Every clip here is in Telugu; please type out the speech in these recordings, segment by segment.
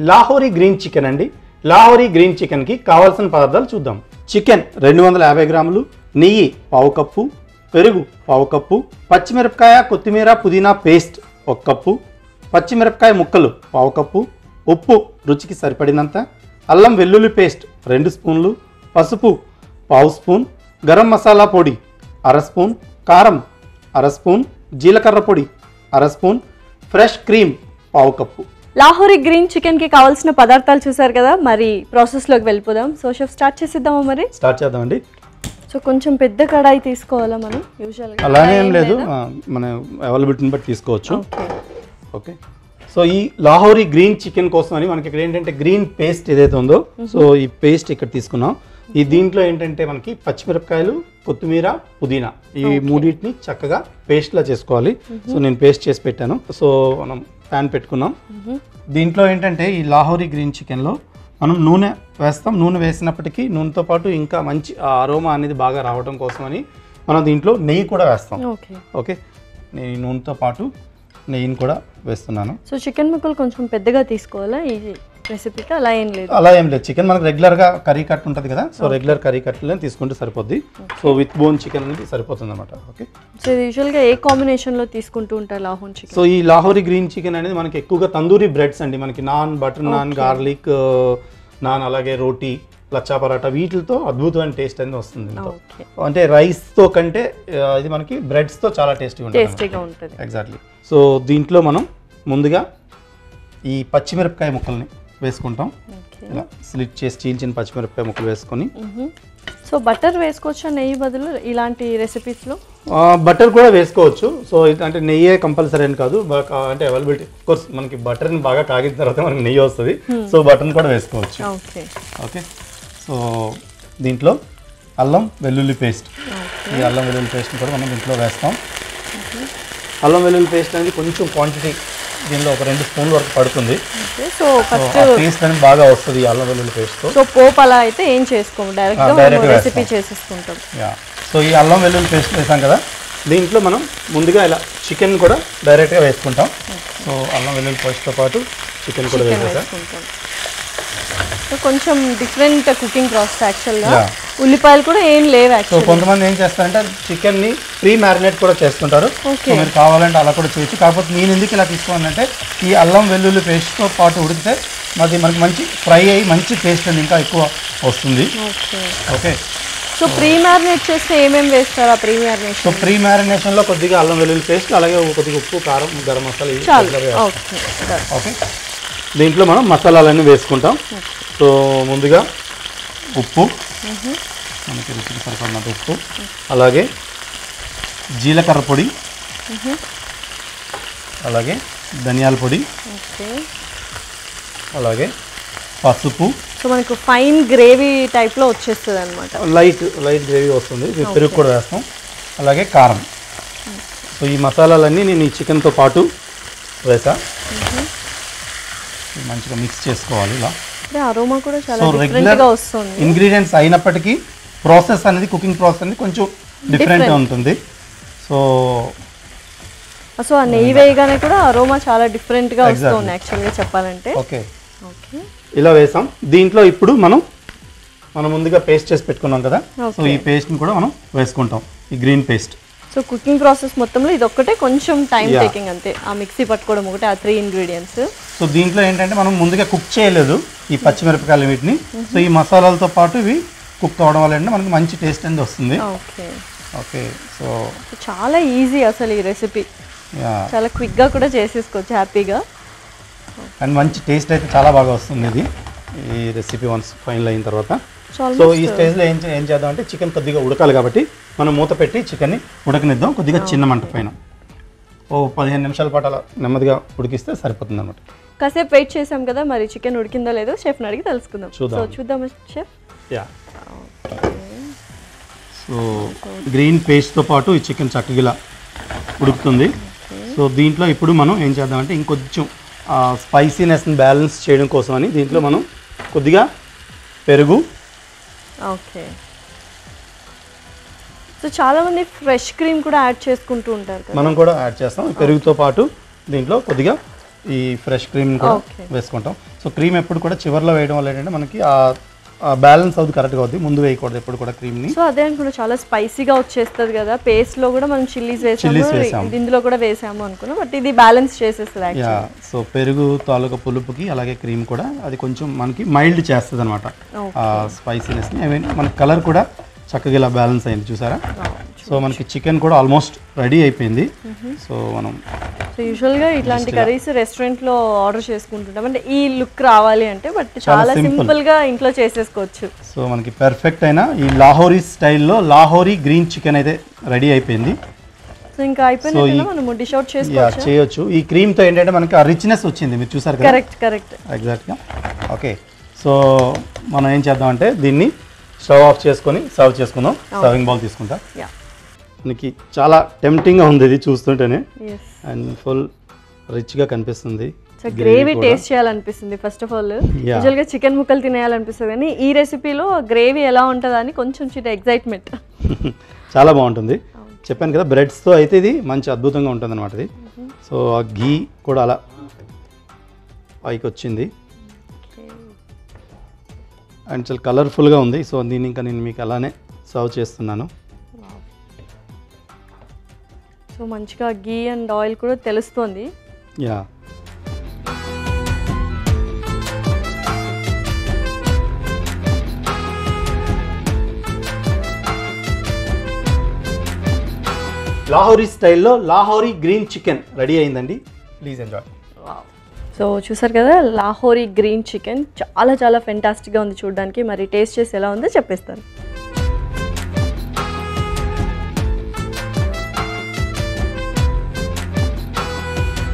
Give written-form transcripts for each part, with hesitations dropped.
లాహోరీ గ్రీన్ చికెన్ అండి. లాహోరీ గ్రీన్ చికెన్ కి కావాల్సిన పదార్థాలు చూద్దాం. చికెన్ 250 గ్రాములు, నెయ్యి పావు కప్పు, పెరుగు పావు కప్పు, పచ్చిమిరపకాయ కొత్తిమీర పుదీనా పేస్ట్ 1 కప్పు, పచ్చిమిరపకాయ ముక్కలు పావు కప్పు, ఉప్పు రుచికి సరిపడినంత, అల్లం వెల్లుల్లి పేస్ట్ 2 స్పూన్లు, పసుపు పావు స్పూన్, గరం మసాలా పొడి 1/2 స్పూన్, కారం 1/2 స్పూన్, జీలకర్ర పొడి 1/2 స్పూన్, ఫ్రెష్ క్రీమ్ పావు కప్పు. లాహోరీ గ్రీన్ చికెన్ కి కావాల్సిన పదార్థాలు చూసారు కదా, మరి ప్రాసెస్ లోకి వెళ్ళిపోదాం. సో షెఫ్ స్టార్ట్ చేసిద్దామా? మరి స్టార్ట్ చేద్దామండి. సో కొంచెం పెద్ద కడాయి తీసుకోవాలా మనం? యూజువల్ గా అలానే ఏం లేదు, మన అవైలబిలిటీని బట్టి తీసుకోవచ్చు. ఓకే, సో ఈ లాహోరీ గ్రీన్ చికెన్ కోసం అని మనకి ఇక్కడ ఏంటంటే గ్రీన్ పేస్ట్ ఏదైతే ఉందో, సో ఈ పేస్ట్ ఇక్కడ తీసుకున్నాం. ఈ దీంట్లో ఏంటంటే మనకి పచ్చిమిరపకాయలు, కొత్తిమీర, పుదీనా ఈ మూడింటిని చక్కగా పేస్ట్లా చేసుకోవాలి. సో నేను పేస్ట్ చేసి పెట్టాను. సో మనం ప్యాన్ పెట్టుకున్నాం. దీంట్లో ఏంటంటే ఈ లాహోరీ గ్రీన్ చికెన్లో మనం నూనె వేస్తాం. నూనె వేసినప్పటికీ నూనెతో పాటు ఇంకా మంచి అరోమా అనేది బాగా రావడం కోసమని మనం దీంట్లో నెయ్యి కూడా వేస్తాం. ఓకే, నేను నూనెతో పాటు నెయ్యిని కూడా వేస్తున్నాను. సో చికెన్ ముక్కలు కొంచెం పెద్దగా తీసుకోవాలా ఈ రెసిపీకి? అలా ఏం లేదు, అలా ఏం లేదు. చికెన్ మనకు రెగ్యులర్గా కర్రీ కట్ ఉంటుంది కదా, సో రెగ్యులర్ కర్రీ కట్లనే తీసుకుంటే సరిపోద్ది. సో విత్ బోన్ చికెన్ అనేది సరిపోతుంది అనమాట. ఓకే, సో ఇది యూజువల్గా ఏ కాంబినేషన్లో తీసుకుంటూ ఉంటారు లాహోరీ చికెన్? సో ఈ లాహోరీ గ్రీన్ చికెన్ అనేది మనకి ఎక్కువగా తందూరి బ్రెడ్స్ అండి, మనకి non, butter non, garlic non, అలాగే రోటీ, లచ్చా పరాటా వీటితో అద్భుతమైన టేస్ట్ అనేది వస్తుంది. అంటే రైస్తో కంటే ఇది మనకి బ్రెడ్స్తో చాలా టేస్టీగా ఉంటుంది. ఎగ్జాక్ట్లీ. సో దీంట్లో మనం ముందుగా ఈ పచ్చిమిరపకాయ ముక్కల్ని వేసుకుంటాం. ఇలా స్లిట్ చేసి చీల్చిన పచ్చిమిరపకాయ ముక్కలు వేసుకొని. సో బటర్ వేసుకోవచ్చా నెయ్యి బదులు ఇలాంటి రెసిపీస్లో? బటర్ కూడా వేసుకోవచ్చు. సో అంటే నెయ్యే కంపల్సరీ అని కాదు, అంటే అవైలబిలిటీ కోర్స్ మనకి బటర్ని బాగా కాగిన తర్వాత మనకి నెయ్యి వస్తుంది. సో బటర్ని కూడా వేసుకోవచ్చు. ఓకే, సో దీంట్లో అల్లం వెల్లుల్లి పేస్ట్, ఈ అల్లం వెల్లుల్లి పేస్ట్ని కూడా మనం దీంట్లో వేస్తాం. అల్లం వెల్లుల్లి పేస్ట్ అనేది కొంచెం క్వాంటిటీ దీనిలో ఒక 2 స్పూన్ల వరకు పడుతుంది. సో ఫస్ట్ టేస్ట్ అనేది బాగా వస్తుంది అల్లం వెల్లుల్లి పేస్ట్. సో పోపు అలా అయితే ఏం చేసుకోము, డైరెక్ట్ రెసిపీ చేసేసుకుంటాం. సో ఈ అల్లం వెల్లుల్లి పేస్ట్ వేసాం కదా, దీంట్లో మనం ముందుగా ఇలా చికెన్ కూడా డైరెక్ట్గా వేసుకుంటాం. సో అల్లం వెల్లుల్లి పేస్ట్తో పాటు చికెన్ కూడా వేసుకుంటాం. సో కొంచెం డిఫరెంట్ కుకింగ్ ప్రాసెస్ యాక్చువల్గా. ఉల్లిపాయలు కూడా ఏం లేవు. సో కొంతమంది ఏం చేస్తారంటే చికెన్ని ప్రీ మ్యారినేట్ కూడా చేసుకుంటారు. మీరు కావాలంటే అలా కూడా చేయొచ్చు. కాకపోతే నేను ఎందుకు ఇలా తీసుకోవాలంటే ఈ అల్లం వెల్లుల్లి పేస్ట్తో పాటు ఉడికితే మనకి మంచి ఫ్రై అయ్యి మంచి టేస్ట్ అనేది ఇంకా ఎక్కువ వస్తుంది. ఓకే, సో ప్రీ మ్యారినేట్ చేస్తే ఏమేమి వేస్తారా? ప్రీ మ్యారినేషన్, సో ప్రీ మ్యారినేషన్లో కొద్దిగా అల్లం వెల్లుల్లి పేస్ట్, అలాగే కొద్దిగా ఉప్పు, కారం, గరం మసాలా. ఓకే, దీంట్లో మనం మసాలాలన్నీ వేసుకుంటాం. సో ముందుగా ఉప్పు, మనకి రుచికి సరిపడినంత ఉప్పు, అలాగే జీలకర్ర పొడి, అలాగే ధనియాల పొడి, అలాగే పసుపు. సో మనకు ఫైన్ గ్రేవీ టైప్లో వచ్చేస్తుంది అనమాట. లైట్ గ్రేవీ వస్తుంది. పెరుగు కూడా వేస్తాం, అలాగే కారం. సో ఈ మసాలాలన్నీ నేను ఈ చికెన్తో పాటు వేసా. మంచిగా మిక్స్ చేసుకోవాలి ఇలా. అరోమా కూడా చాలా డిఫరెంట్గా వస్తుంది. ఇంగ్రీడియంట్స్ అయినప్పటికీ ప్రాసెస్ అనేది, కుకింగ్ ప్రాసెస్ అనేది కొంచెం డిఫరెంట్గా ఉంటుంది. సో ఆ నెయ్యి వేయగానే కూడా అరోమా చాలా డిఫరెంట్గా వస్తుంది యాక్చువల్గా చెప్పాలంటే. ఓకే, ఇలా వేసాం. దీంట్లో ఇప్పుడు మనం ముందుగా పేస్ట్ చేసి పెట్టుకున్నాం కదా, సో ఈ పేస్ట్ని కూడా మనం వేసుకుంటాం, ఈ green paste. So cooking process మొత్తంలో ఇది ఒక్కటే కొంచెం టైం టేకింగ్ అంతే, ఆ మిక్సీ పట్టుకోవడం ఒకటే, ఆ 3 ఇంగ్రీడియంట్స్. సో దీంట్లో ఏంటంటే మనం ముందుగా కుక్ చేయలేదు ఈ పచ్చిమిరపకాయలు వీటిని. సో ఈ మసాలాలతో పాటు ఇవి కుక్ అవడం వల్ల అంటే మనకి మంచి టేస్ట్ అనేది వస్తుంది. ఓకే, సో చాలా ఈజీ అసలు ఈ రెసిపీ, చాలా క్విక్గా కూడా చేసేసుకోవచ్చు హ్యాపీగా. అండ్ మంచి టేస్ట్ అయితే చాలా బాగా వస్తుంది ఇది, ఈ రెసిపీ వన్స్ ఫైనల్ అయిన తర్వాత. సో ఈ స్టేజ్లో ఏం చేద్దాం అంటే చికెన్ కొద్దిగా ఉడకాలి కాబట్టి మనం మూత పెట్టి చికెన్ని ఉడకనిద్దాం కొద్దిగా చిన్న మంట పైన. 15 నిమిషాల పాటు అలా నెమ్మదిగా ఉడికిస్తే సరిపోతుంది అనమాట. కాసేపు వెయిట్ చేసాం కదా, మరి చికెన్ ఉడికిందో లేదో షెఫ్ని అడిగి తెలుసుకుందాం. సో చూద్దాం షెఫ్. సో గ్రీన్ పేస్ట్తో పాటు ఈ చికెన్ చక్కగా ఇలా ఉడుకుతుంది. సో దీంట్లో ఇప్పుడు మనం ఏం చేద్దామంటే ఇంకొంచెం స్పైసీనెస్ని బ్యాలెన్స్ చేయడం కోసం అని దీంట్లో మనం కొద్దిగా పెరుగు. ఓకే, సో చాలా మంది ఫ్రెష్ క్రీమ్ కూడా యాడ్ చేసుకుంటూ ఉంటారు కదా, మనం కూడా యాడ్ చేస్తాం. పెరుగుతో పాటు దీంట్లో కొద్దిగా ఈ ఫ్రెష్ క్రీమ్ కూడా వేసుకుంటాం. సో క్రీమ్ ఎప్పుడు కూడా చివర్లో వేయడం వల్ల ఏంటంటే మనకి బ్యాలెన్స్ అవుతుంది, కరెక్ట్గా అవుతుంది. ముందు వేయకూడదు ఎప్పుడు కూడా క్రీమ్ని. సో అదే అనుకున్నా, చాలా స్పైసీగా వచ్చేస్తుంది కదా, పేస్ట్లో కూడా మనం చిల్లీస్ వేసాము, ఇందులో కూడా వేసాము అనుకున్నాం, బట్ ఇది బ్యాలెన్స్ చేసేస్తుంది. సో పెరుగు తాలూకా పులుపుకి అలాగే క్రీమ్ కూడా అది కొంచెం మనకి మైల్డ్ చేస్తుంది అనమాట స్పైసీనెస్ని. ఐ మీన్ మన కలర్ కూడా చక్కగా ఇలా బ్యాలెన్స్ అయింది చూసారా. సో మనకి చికెన్ కూడా ఆల్మోస్ట్ రెడీ అయిపోయింది. సో మనం యూజువల్గా ఇట్లాంటి కర్రీస్ రెస్టారెంట్లో ఆర్డర్ చేసుకుంటుంటాం, అంటే ఈ లుక్ రావాలి అంటే, బట్ చాలా సింపుల్గా ఇంట్లో చేసేసుకోవచ్చు. సో మనకి పర్ఫెక్ట్ అయిన ఈ లాహోరీ స్టైల్లో లాహోరీ గ్రీన్ చికెన్ అయితే రెడీ అయిపోయింది. సో ఇంకా అయిపోయింది, మనం డిష్ అవుట్ చేయొచ్చు. ఈ క్రీమ్తో ఏంటంటే మనకి ఆ రిచ్నెస్ వచ్చింది, మీరు చూసారు కదా. కరెక్ట్ ఎగ్జాక్ట్గా. ఓకే, సో మనం ఏం చేద్దాం అంటే దీన్ని స్టవ్ ఆఫ్ చేసుకొని సర్వ్ చేసుకుందాం. సర్వింగ్ బౌల్ తీసుకుంటా. మనకి చాలా టెంప్టింగ్గా ఉంది ఇది చూస్తుంటేనే, అండ్ ఫుల్ రిచ్గా కనిపిస్తుంది. గ్రేవీ టేస్ట్ చేయాలనిపిస్తుంది ఫస్ట్ ఆఫ్ ఆల్. యూజువల్గా చికెన్ ముక్కలు తినేయాలనిపిస్తుంది, కానీ ఈ రెసిపీలో గ్రేవీ ఎలా ఉంటుందని కొంచెం చిన్న ఎగ్జైట్మెంట్. చాలా బాగుంటుంది, చెప్పాను కదా. బ్రెడ్స్తో అయితే ఇది మంచి అద్భుతంగా ఉంటుంది అనమాట ఇది. సో ఆ ఘీ కూడా అలా పైకి వచ్చింది అండ్ చాలా కలర్ఫుల్గా ఉంది. సో దీన్ని ఇంకా నేను మీకు అలానే సర్వ్ చేస్తున్నాను. సో మంచిగా ఘీ అండ్ ఆయిల్ కూడా తెలుస్తుంది. లాహోరీ స్టైల్లో లాహోరీ గ్రీన్ చికెన్ రెడీ అయిందండి. Please enjoy. సో చూసారు కదా, లాహోరీ గ్రీన్ చికెన్ చాలా చాలా ఫెంటాస్టిక్గా ఉంది చూడడానికి. మరి టేస్ట్ చేసి ఎలా ఉందో చెప్పేస్తాను.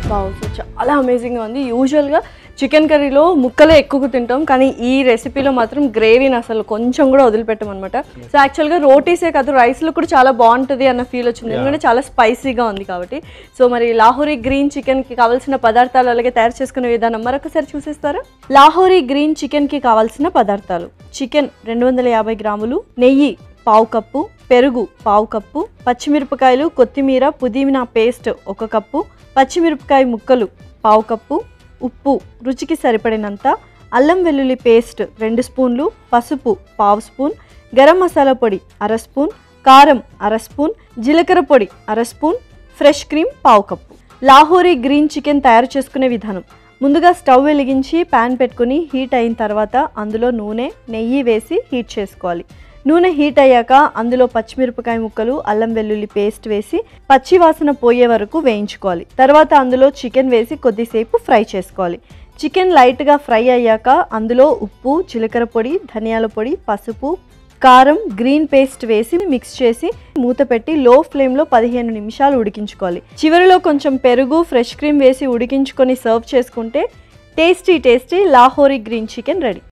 వావ్, సో చాలా అమేజింగ్గా ఉంది. యూజువల్గా చికెన్ కర్రీలో ముక్కలే ఎక్కువ తింటాం, కానీ ఈ రెసిపీలో మాత్రం గ్రేవీని అసలు కొంచెం కూడా వదిలిపెట్టాం అనమాట. సో యాక్చువల్గా రోటీసే కాదు, రైస్లో కూడా చాలా బాగుంటుంది అన్న ఫీల్ వచ్చింది, ఎందుకంటే చాలా స్పైసీగా ఉంది కాబట్టి. సో మరి లాహోరీ గ్రీన్ చికెన్కి కావాల్సిన పదార్థాలు అలాగే తయారు చేసుకునే విధానం మరొకసారి చూసేస్తారా? లాహోరీ గ్రీన్ చికెన్కి కావాల్సిన పదార్థాలు: చికెన్ 250 గ్రాములు, నెయ్యి 1/2 కప్పు, పెరుగు 1/2 కప్పు, పచ్చిమిరపకాయలు, కొత్తిమీర, పుదీనా పేస్ట్ 1 కప్పు, పచ్చిమిరపకాయ ముక్కలు 1/2 కప్పు, ఉప్పు రుచికి సరిపడినంత, అల్లం వెల్లుల్లి పేస్ట్ 2 స్పూన్లు, పసుపు 1/2 స్పూన్, గరం మసాలా పొడి 1/2 స్పూన్, కారం 1/2 స్పూన్, జీలకర్ర పొడి 1/2 spoon, fresh cream 1/2 cup. Lahori green chicken తయారు చేసుకునే విధానం: ముందుగా స్టవ్ వెలిగించి ప్యాన్ పెట్టుకుని హీట్ అయిన తర్వాత అందులో నూనె, నెయ్యి వేసి హీట్ చేసుకోవాలి. నూనె హీట్ అయ్యాక అందులో పచ్చిమిరపకాయ ముక్కలు, అల్లం వెల్లుల్లి పేస్ట్ వేసి పచ్చి వాసన పోయే వరకు వేయించుకోవాలి. తర్వాత అందులో చికెన్ వేసి కొద్దిసేపు ఫ్రై చేసుకోవాలి. చికెన్ లైట్గా ఫ్రై అయ్యాక అందులో ఉప్పు, జీలకర్ర పొడి, ధనియాల పొడి, పసుపు, కారం, గ్రీన్ పేస్ట్ వేసి మిక్స్ చేసి మూత పెట్టి లో ఫ్లేమ్లో 15 నిమిషాలు ఉడికించుకోవాలి. చివరిలో కొంచెం పెరుగు, ఫ్రెష్ క్రీమ్ వేసి ఉడికించుకొని సర్వ్ చేసుకుంటే tasty Lahori green chicken ready.